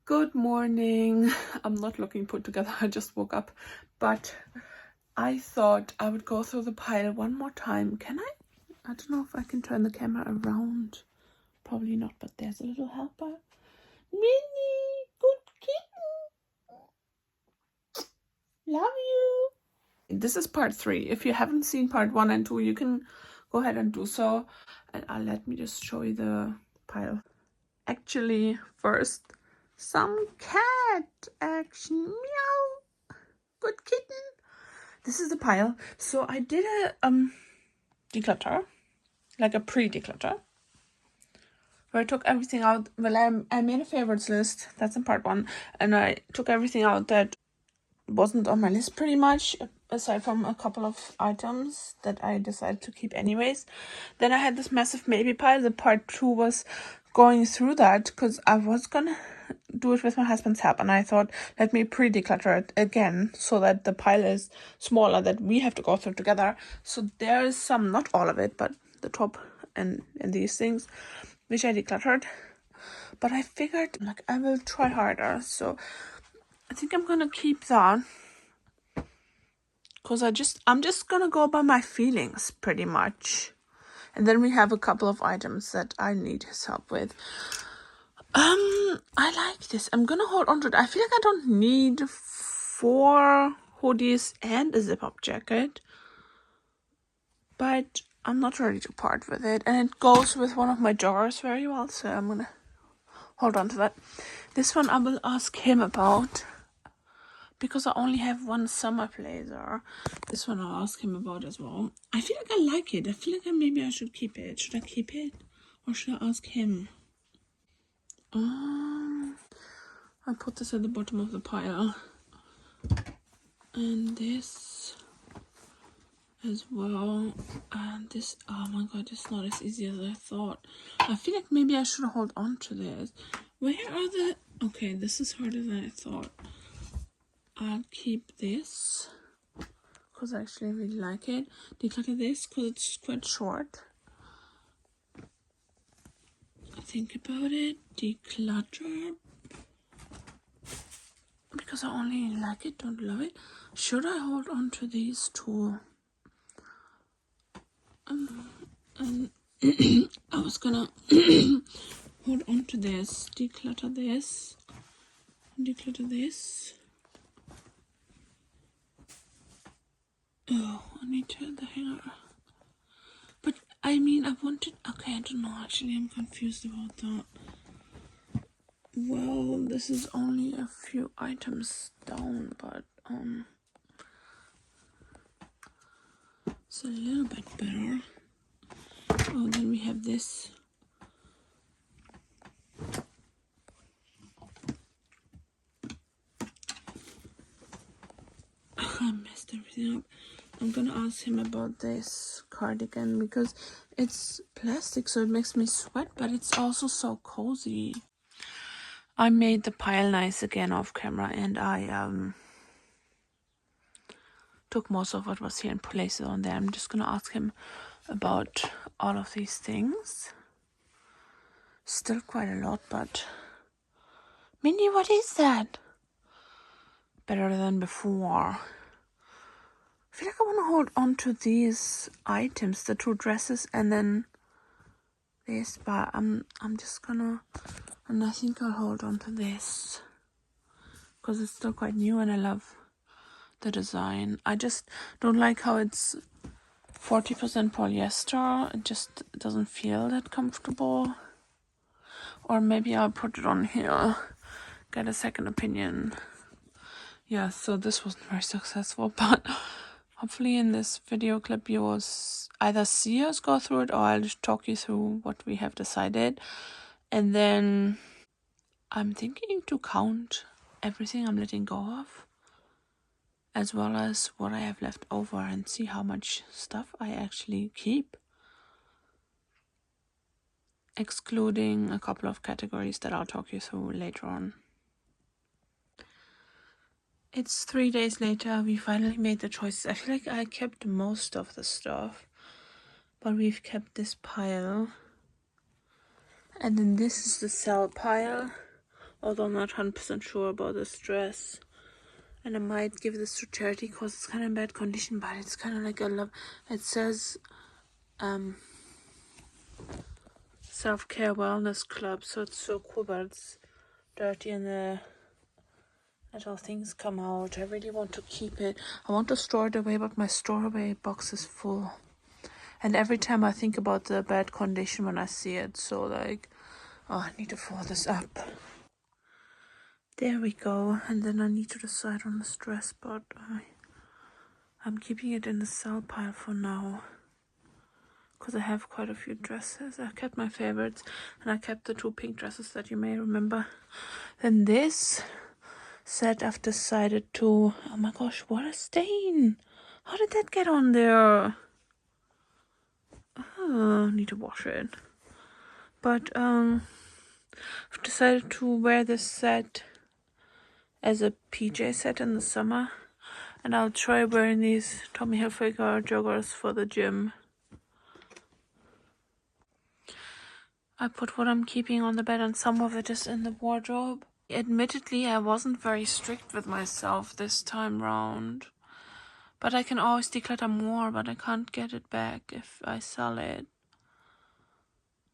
Good morning. I'm not looking put together. I just woke up, but I thought I would go through the pile one more time. Can I? I don't know if I can turn the camera around. Probably not, but there's a little helper. Minnie, good kitten. Love you. This is part 3. If you haven't seen part 1 and 2, you can go ahead and do so. And let me just show you the pile. Actually, first, some cat action. Meow. Good kitten. This is the pile. So I did a declutter, like a pre-declutter, where I took everything out. Well, I made a favorites list. That's in part 1, and I took everything out that wasn't on my list pretty much, aside from a couple of items that I decided to keep anyways. Then I had this massive maybe pile. The part 2 was going through that because I was gonna do it with my husband's help, and I thought, let me pre-declutter it again so that the pile is smaller that we have to go through together. So there is some, not all of it, but the top and these things which I decluttered, but I figured like I will try harder. So I think I'm gonna keep that because I'm just gonna go by my feelings pretty much. And then we have a couple of items that I need his help with. I like this. I'm gonna hold on to it. I feel like I don't need 4 hoodies and a zip-up jacket, but I'm not ready to part with it. And it goes with one of my joggers very well, so I'm gonna hold on to that. This one I will ask him about, because I only have one summer blazer. This one I'll ask him about as well. I feel like I like it. I feel like maybe I should keep it. Should I keep it? Or should I ask him? I put this at the bottom of the pile. And this as well. And this, oh my god, it's not as easy as I thought. I feel like maybe I should hold on to this. Where are the... Okay, this is harder than I thought. I'll keep this because I actually really like it. Declutter this because it's quite short. Think about it. Declutter because I only like it, don't love it. Should I hold on to these two? I was gonna hold on to this, declutter this, Oh, I need to add the hanger. But I mean, I wanted. Okay, I don't know. Actually, I'm confused about that. Well, this is only a few items down, but it's a little bit better. Oh, then we have this. I messed everything up. I'm gonna ask him about this cardigan because it's plastic, so it makes me sweat, but it's also so cozy. I made the pile nice again off camera, and I took most of what was here and placed it on there. I'm just gonna ask him about all of these things. Still quite a lot, but Minnie, what is that? Better than before. I feel like I want to hold on to these items, the 2 dresses and then this, but I'm just gonna, and I think I'll hold on to this because it's still quite new and I love the design. I just don't like how it's 40% polyester. It just doesn't feel that comfortable. Or maybe I'll put it on here, get a second opinion. Yeah, so this wasn't very successful, but hopefully in this video clip you will either see us go through it or I'll just talk you through what we have decided. And then I'm thinking to count everything I'm letting go of, as well as what I have left over, and see how much stuff I actually keep, excluding a couple of categories that I'll talk you through later on. It's 3 days later. We finally made the choices. I feel like I kept most of the stuff, but we've kept this pile. And then this is the sell pile. although I'm not 100% sure about this dress. And I might give this to charity because it's kind of in bad condition, but it's kind of like a love. It says self-care wellness club, so it's so cool, but it's dirty and the little things come out. I really want to keep it. I want to store it away, but my store away box is full. And every time I think about the bad condition when I see it, so like, oh, I need to fold this up. There we go. And then I need to decide on this dress, but I'm keeping it in the sell pile for now, because I have quite a few dresses. I kept my favorites, and I kept the 2 pink dresses that you may remember. Then this set I've decided to, oh my gosh, what a stain! How did that get on there? Oh, I need to wash it. But I've decided to wear this set as a PJ set in the summer, and I'll try wearing these Tommy Hilfiger joggers for the gym. I put what I'm keeping on the bed, and some of it is in the wardrobe. Admittedly, I wasn't very strict with myself this time round, but I can always declutter more, but I can't get it back if I sell it.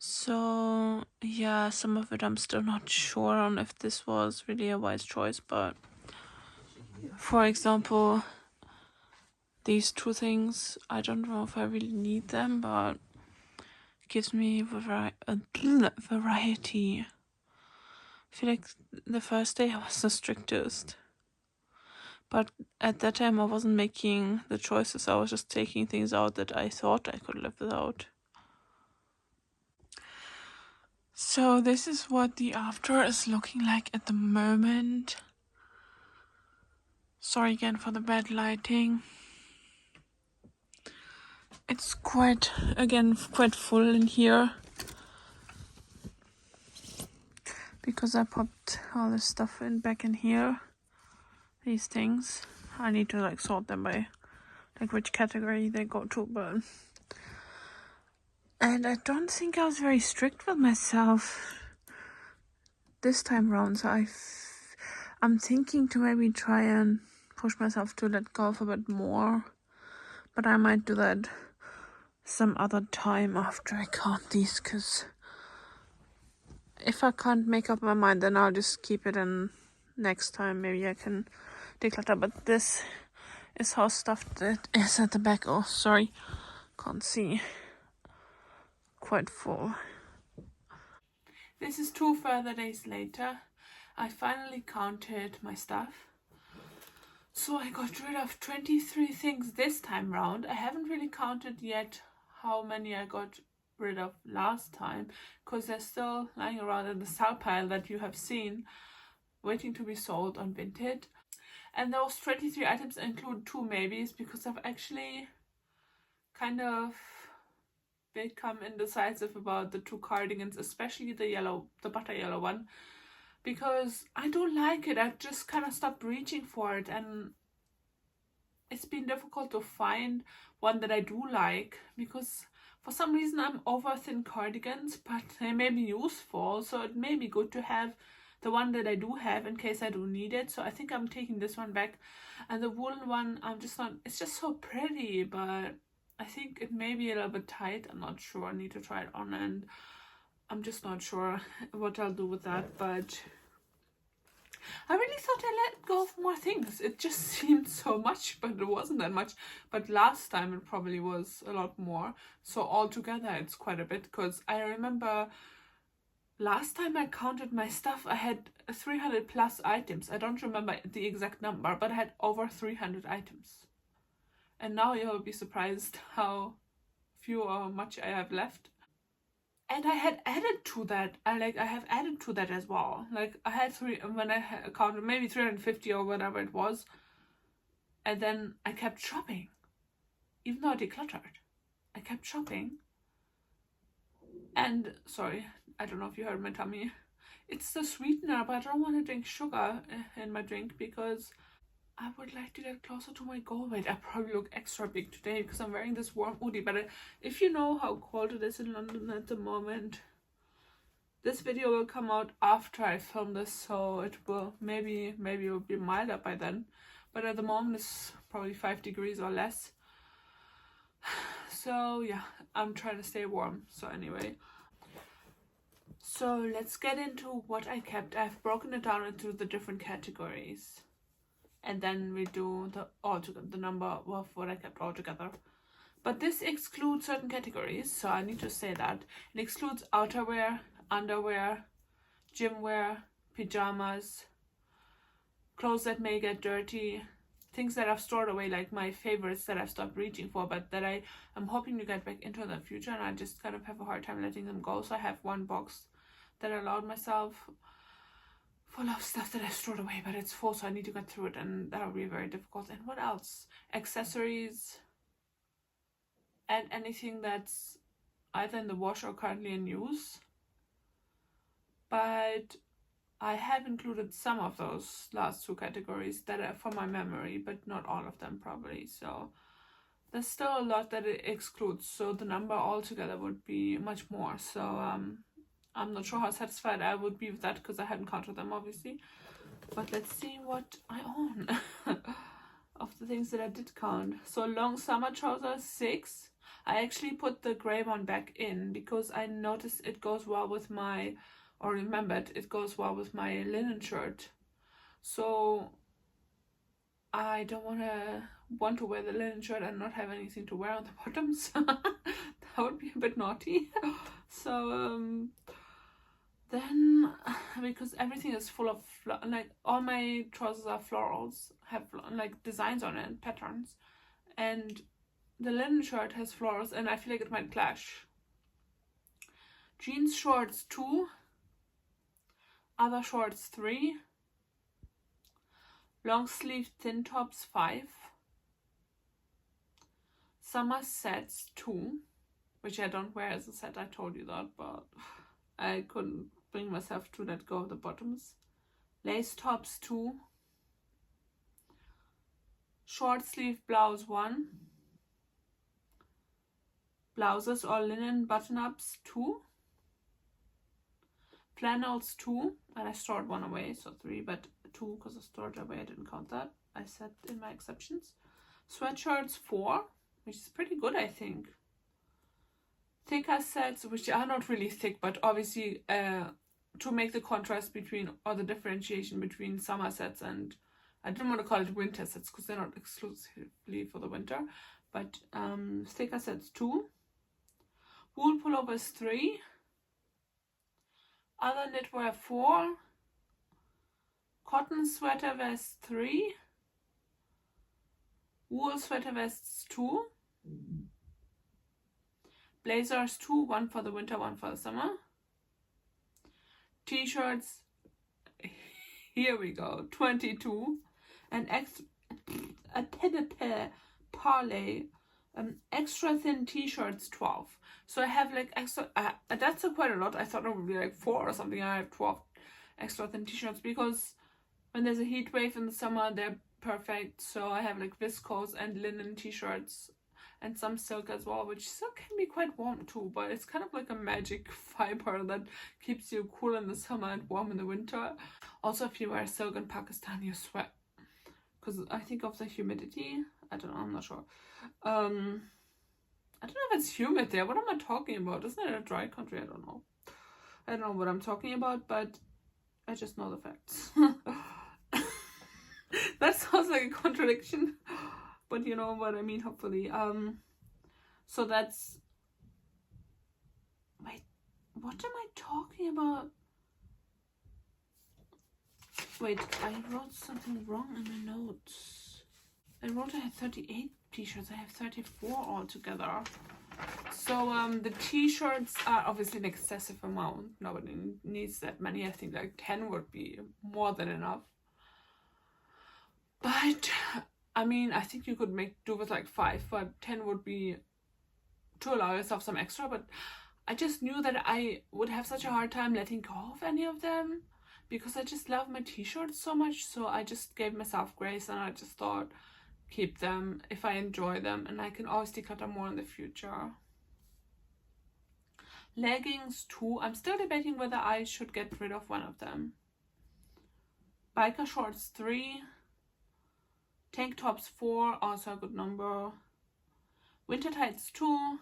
So yeah, some of it I'm still not sure on if this was really a wise choice, but for example, these 2 things, I don't know if I really need them, but it gives me variety. I feel like the first day I was the strictest, but at that time I wasn't making the choices. I was just taking things out that I thought I could live without. So this is what the after is looking like at the moment. Sorry again for the bad lighting. It's quite full in here, because I popped all this stuff back in here. These things, I need to like sort them by like which category they go to, but and I don't think I was very strict with myself this time around, so I'm thinking to maybe try and push myself to let go of a bit more, but I might do that some other time after I count these, because if I can't make up my mind, then I'll just keep it, and next time maybe I can declutter. But this is how stuffed it is at the back. Oh, sorry, can't see. Quite full. This is 2 further days later. I finally counted my stuff. So I got rid of 23 things this time round. I haven't really counted yet how many I got rid of last time, because they're still lying around in the sell pile that you have seen, waiting to be sold on Vinted. And those 23 items include 2 maybes, because I've actually kind of become indecisive about the 2 cardigans, especially the butter yellow one, because I don't like it. I just kind of stopped reaching for it, and it's been difficult to find one that I do like, because for some reason I'm over thin cardigans, but they may be useful, so it may be good to have the one that I do have in case I do need it. So I think I'm taking this one back, and the woolen one, it's just so pretty, but I think it may be a little bit tight. I'm not sure. I need to try it on, and I'm just not sure what I'll do with that, but I really thought I let go of more things. It just seemed so much, but it wasn't that much. But last time it probably was a lot more. So altogether it's quite a bit, because I remember last time I counted my stuff, I had 300 plus items. I don't remember the exact number, but I had over 300 items. And now you'll be surprised how few or much I have left. And I had added to that. I have added to that as well. Like I had when I counted maybe 350 or whatever it was. And then I kept shopping. Even though I decluttered, I kept shopping. And sorry, I don't know if you heard my tummy. It's the sweetener, but I don't want to drink sugar in my drink, because I would like to get closer to my goal weight. I probably look extra big today because I'm wearing this warm hoodie, but if you know how cold it is in London at the moment, This video will come out after I film this, so it will maybe it will be milder by then. But at the moment it's probably 5 degrees or less. So yeah, I'm trying to stay warm. So anyway. So let's get into what I kept. I've broken it down into the different categories. And then we do the number of what I kept all together. But this excludes certain categories, so I need to say that. It excludes outerwear, underwear, gym wear, pajamas, clothes that may get dirty, things that I've stored away, like my favorites that I've stopped reaching for, but that I am hoping to get back into the future, and I just kind of have a hard time letting them go. So I have one box that I allowed myself full of stuff that I stored away, but it's full, so I need to get through it, and that'll be very difficult. And what else? Accessories and anything that's either in the wash or currently in use. But I have included some of those last two categories that are from my memory, but not all of them probably. So there's still a lot that it excludes, so the number altogether would be much more. So I'm not sure how satisfied I would be with that because I hadn't counted them obviously. But let's see what I own of the things that I did count. So long summer trousers, 6. I actually put the gray one back in because I noticed it goes well with my, or remembered it goes well with my linen shirt. So I don't want to wear the linen shirt and not have anything to wear on the bottoms. That would be a bit naughty. So then, because everything is full of like all my trousers are florals, have like designs on it, patterns, and the linen shirt has florals, and I feel like it might clash. Jeans shorts 2, other shorts 3, long sleeve thin tops 5, summer sets 2, which I don't wear as a set, I told you that, but I couldn't bring myself to let go of the bottoms. Lace tops 2, short sleeve blouse 1, blouses or linen button-ups 2, flannels 2, and I stored one away, so 3, but 2 because I stored away, I didn't count that. I said in my exceptions. Sweatshirts 4, which is pretty good, I think. Thicker sets, which are not really thick, but obviously to make the contrast between, or the differentiation between summer sets and, I didn't want to call it winter sets because they're not exclusively for the winter, but thicker sets 2, wool pullovers 3, other knitwear 4, cotton sweater vests 3, wool sweater vests 2, blazers 2, 1 for the winter, 1 for the summer, t-shirts, here we go, 22, and parlay, extra thin t-shirts 12. So I have like extra, that's quite a lot. I thought it would be like 4 or something. I have 12 extra thin t-shirts because when there's a heat wave in the summer, they're perfect. So I have like viscose and linen t-shirts and some silk as well, which silk can be quite warm too, but it's kind of like a magic fiber that keeps you cool in the summer and warm in the winter. Also, if you wear silk in Pakistan, you sweat because I think of the humidity. I don't know, I'm not sure. I don't know if it's humid there. What am I talking about? Isn't it a dry country? I don't know. I don't know what I'm talking about, but I just know the facts. That sounds like a contradiction, but you know what I mean, hopefully. So that's, wait, what am I talking about? Wait, I wrote something wrong in my notes. I wrote I had 38 t-shirts. I have 34 altogether. So the t-shirts are obviously an excessive amount. Nobody needs that many. I think like 10 would be more than enough. But I mean, I think you could make do with like 5, but 10 would be to allow yourself some extra. But I just knew that I would have such a hard time letting go of any of them because I just love my t-shirts so much. So I just gave myself grace and I just thought, keep them if I enjoy them, and I can always declutter more in the future. Leggings 2. I'm still debating whether I should get rid of one of them. Biker shorts 3. Tank tops 4, also a good number. Winter tights 2.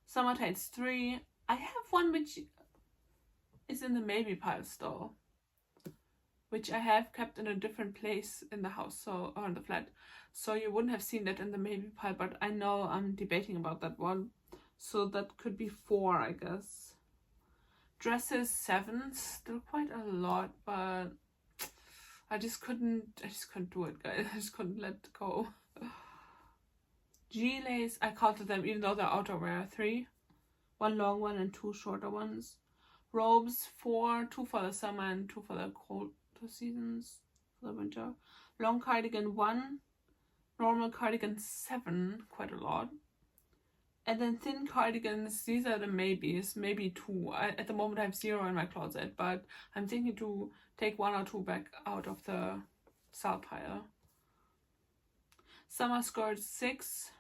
Summer tights 3. I have one which is in the maybe pile still, which I have kept in a different place in the house, or in the flat, so you wouldn't have seen that in the maybe pile, but I know I'm debating about that one, so that could be 4, I guess. Dresses 7, still quite a lot, but I just couldn't do it, guys. I just couldn't let it go. Gilets, I counted them even though they're outerwear, 3. 1 long one and 2 shorter ones. Robes 4, 2 for the summer and 2 for the cold seasons, for the winter. Long cardigan 1. Normal cardigan 7, quite a lot. And then thin cardigans, these are the maybes, maybe 2. At the moment I have 0 in my closet, but I'm thinking to take 1 or 2 back out of the sale pile. Summer skirts 6.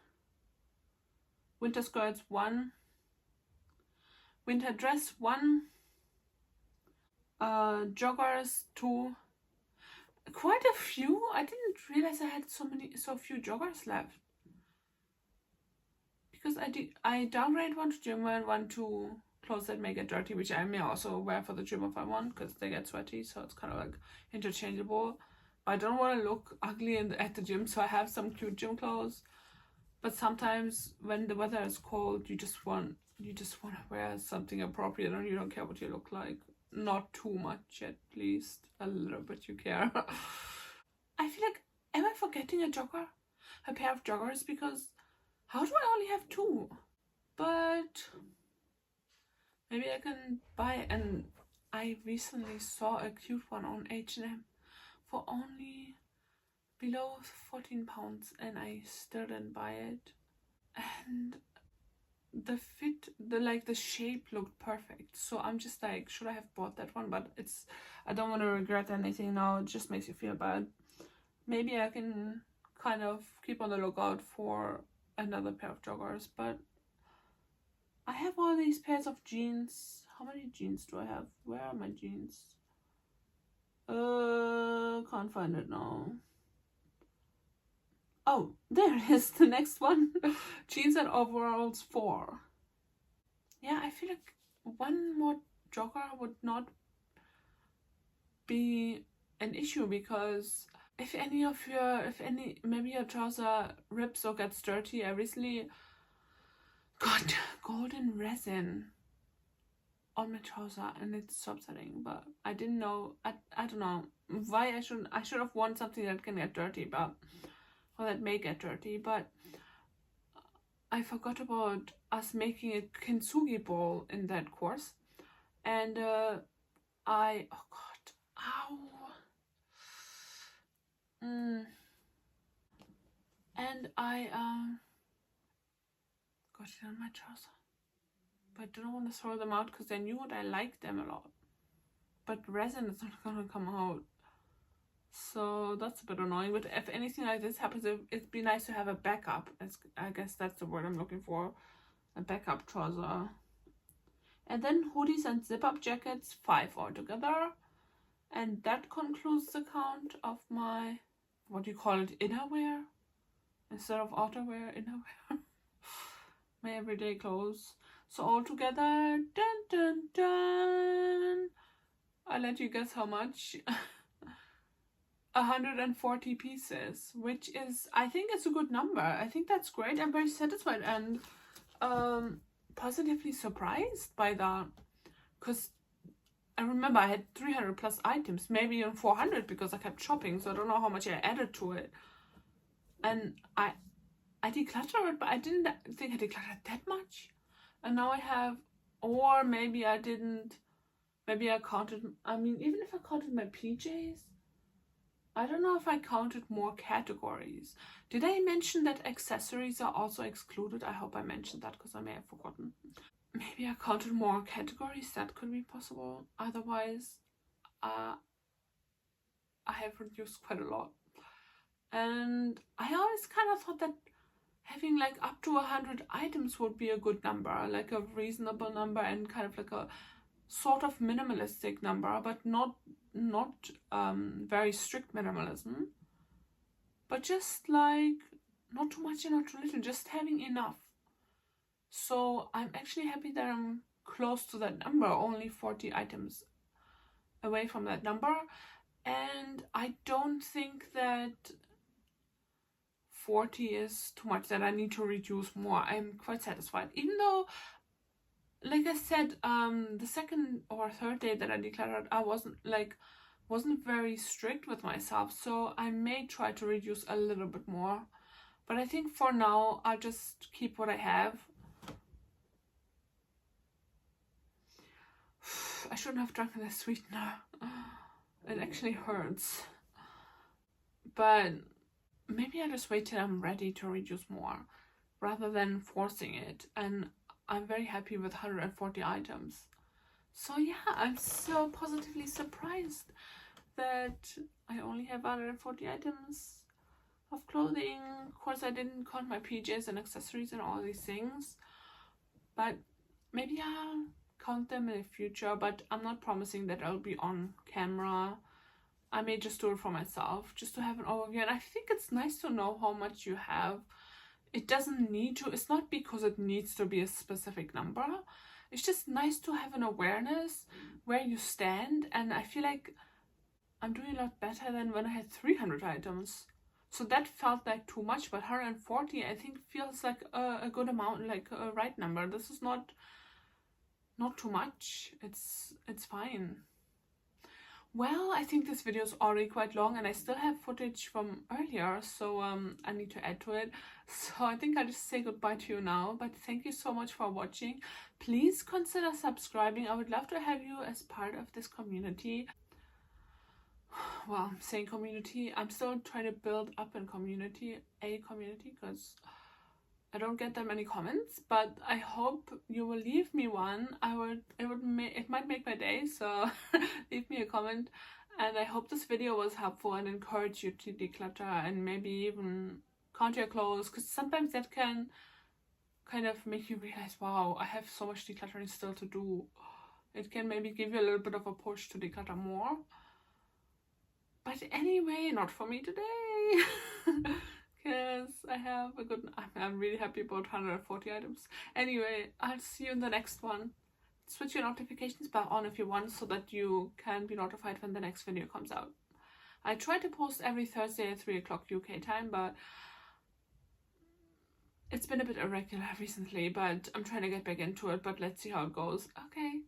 Winter skirts 1. Winter dress 1. Joggers 2. Quite a few. I didn't realize I had so few joggers left. Because I downgrade one to gym wear and one to clothes that may get dirty, which I may also wear for the gym if I want, because they get sweaty, so it's kind of like interchangeable. I don't want to look ugly at the gym, so I have some cute gym clothes. But sometimes when the weather is cold, you just want to wear something appropriate, and you don't care what you look like. Not too much, at least. A little bit you care. I feel like, am I forgetting a pair of joggers? Because how do I only have 2? But maybe I can buy, and I recently saw a cute one on H&M for only below 14 pounds, and I still didn't buy it. And the fit, the shape looked perfect, so I'm just like, should I have bought that one? But I don't want to regret anything now. It just makes you feel bad. Maybe I can kind of keep on the lookout for another pair of joggers, but I have all these pairs of jeans. How many jeans do I have? Where are my jeans? Can't find it now. Oh, there it is, the next one. Jeans and overalls 4. Yeah, I feel like one more jogger would not be an issue, because if maybe your trouser rips or gets dirty. I recently got golden resin on my trouser and it's upsetting, but I didn't know, I don't know why I should have worn something that can get dirty, but or that may get dirty, but I forgot about us making a kintsugi bowl in that course, and oh god, ow, and I got it on my trouser, but I don't want to throw them out because I knew I liked them a lot, but resin is not gonna come out. So that's a bit annoying, but if anything like this happens, it'd be nice to have a backup. I guess that's the word I'm looking for. A backup trouser. And then hoodies and zip-up jackets, 5 altogether. And that concludes the count of my, what do you call it, innerwear? Instead of outerwear, innerwear. My everyday clothes. So altogether, dun dun dun. I'll let you guess how much. 140 pieces, which is, I think it's a good number. I think that's great. I'm very satisfied and positively surprised by that, because I remember I had 300 plus items, maybe even 400, because I kept shopping, so I don't know how much I added to it. And I decluttered, but I didn't think I decluttered that much. And now I have, or maybe I didn't, maybe I counted, I mean, even if I counted my PJs, I don't know if I counted more categories. Did I mention that accessories are also excluded? I hope I mentioned that, because I may have forgotten. Maybe I counted more categories. That could be possible. Otherwise, I have reduced quite a lot. And I always kind of thought that having like up to 100 items would be a good number, like a reasonable number and kind of like a sort of minimalistic number, but not very strict minimalism, but just like not too much and not too little, just having enough. So I'm actually happy that I'm close to that number, only 40 items away from that number. And I don't think that 40 is too much, that I need to reduce more. I'm quite satisfied, even though, like I said, the second or third day that I decluttered, I wasn't very strict with myself, so I may try to reduce a little bit more. But I think for now I'll just keep what I have. I shouldn't have drunk this sweetener. It actually hurts. But maybe I'll just wait till I'm ready to reduce more rather than forcing it. And I'm very happy with 140 items. So yeah, I'm so positively surprised that I only have 140 items of clothing. Of course, I didn't count my PJs and accessories and all these things, but maybe I'll count them in the future, but I'm not promising that I'll be on camera. I may just do it for myself, just to have an overview. And I think it's nice to know how much you have. It doesn't need to, it's not because it needs to be a specific number. It's just nice to have an awareness where you stand. And I feel like I'm doing a lot better than when I had 300 items. So that felt like too much, but 140 I think feels like a good amount, like a right number. This is not too much. It's fine. Well, I think this video is already quite long and I still have footage from earlier, so I need to add to it. So I think I'll just say goodbye to you now, but thank you so much for watching. Please consider subscribing. I would love to have you as part of this community. Well, I'm saying community. I'm still trying to build up a community, because I don't get that many comments, but I hope you will leave me one. It might make my day, so leave me a comment. And I hope this video was helpful and encourage you to declutter and maybe even count your clothes, because sometimes that can kind of make you realize, wow, I have so much decluttering still to do. It can maybe give you a little bit of a push to declutter more. But anyway, not for me today. Because I have a good... I'm really happy about 140 items. Anyway, I'll see you in the next one. Switch your notifications bell on if you want, so that you can be notified when the next video comes out. I try to post every Thursday at 3 o'clock UK time, but it's been a bit irregular recently, but I'm trying to get back into it, but let's see how it goes. Okay.